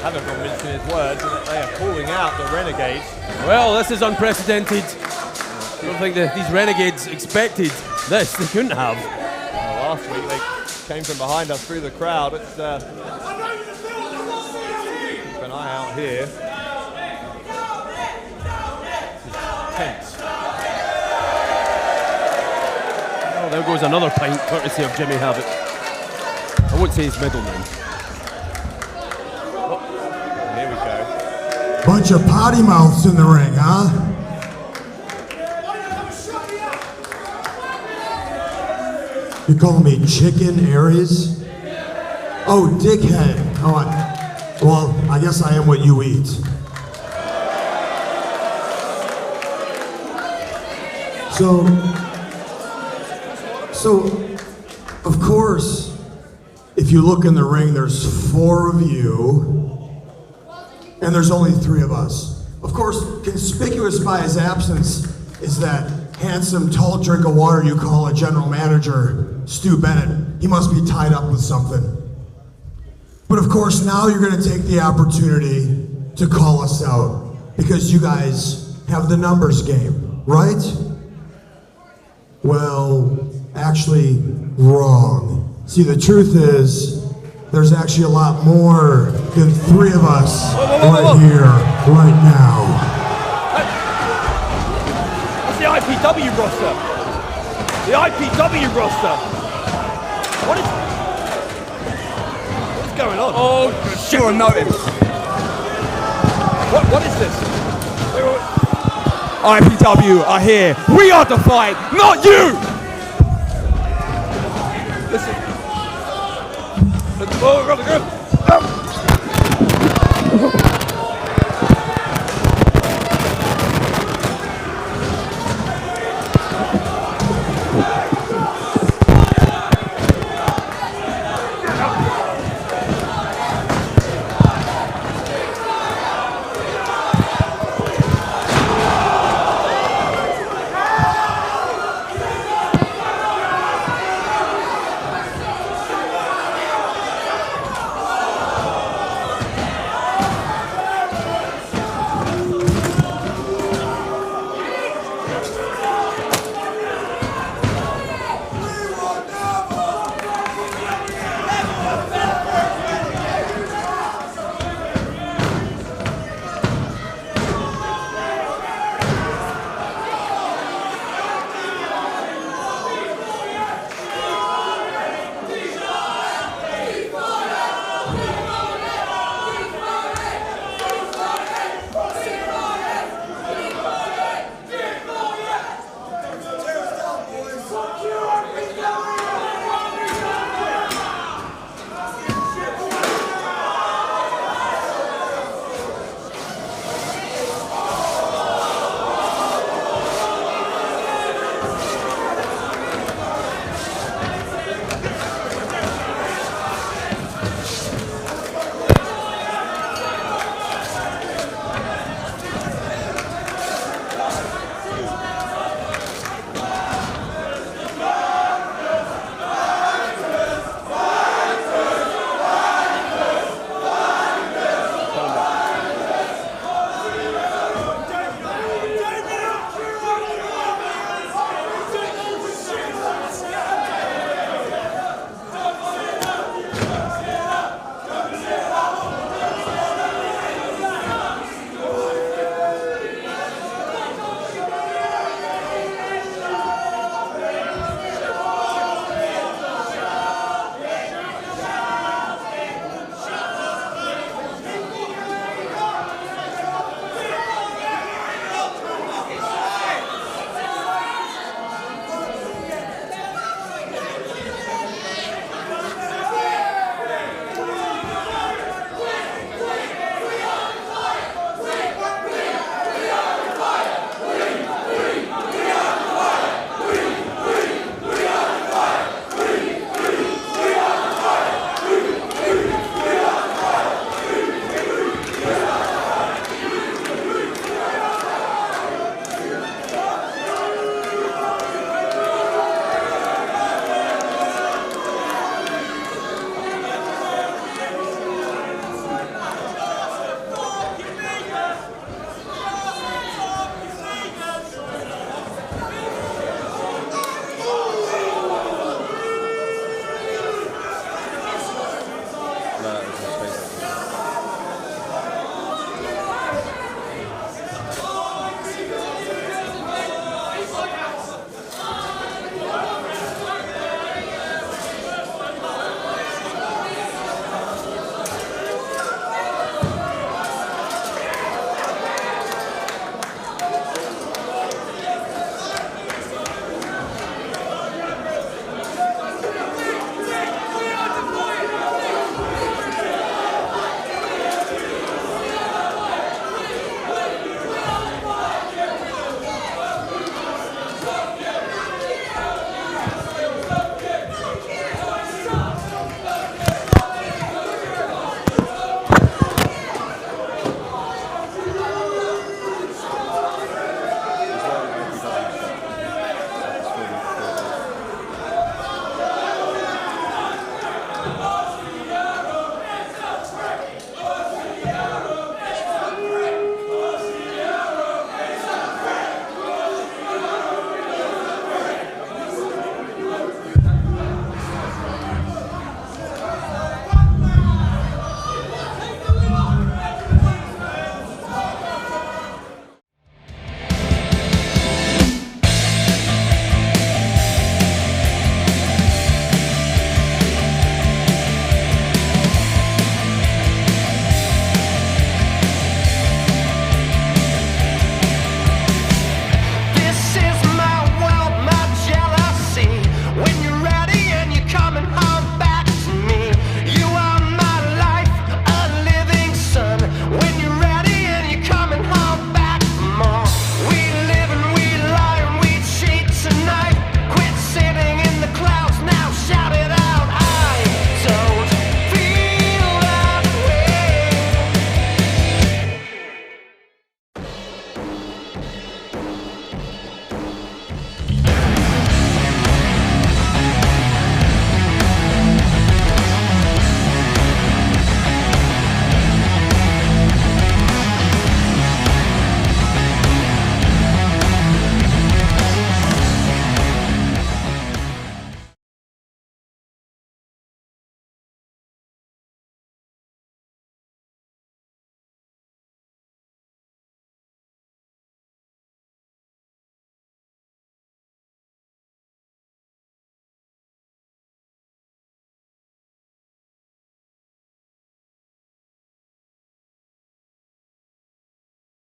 D: Haven't been mincing his words, and they are calling out the Renegades.
E: Well, this is unprecedented. I don't think these Renegades expected this. They couldn't have.
D: Well, last week they came from behind us through the crowd. It's keep an eye out here. This is tense.
E: Oh, there goes another pint, courtesy of Jimmy Havoc. I won't say his middle name.
D: Oh, here we go.
K: Bunch of potty mouths in the ring, huh? You calling me Chicken Aries? Oh, dickhead. Oh, well, I guess I am what you eat. So, of course, if you look in the ring, there's 4 of you, and there's only 3 of us. Of course, conspicuous by his absence is that handsome, tall drink of water you call a general manager, Stu Bennett, he must be tied up with something. But of course, now you're going to take the opportunity to call us out because you guys have the numbers game, right? Well, actually, wrong. See, the truth is, there's actually a lot more than 3 of us right here, right now.
D: That's the IPW roster. The IPW roster. What is going on? Oh, sure, notice. What is this? IPW are here. We are Defiant, not you! Listen. Oh, we're gonna go.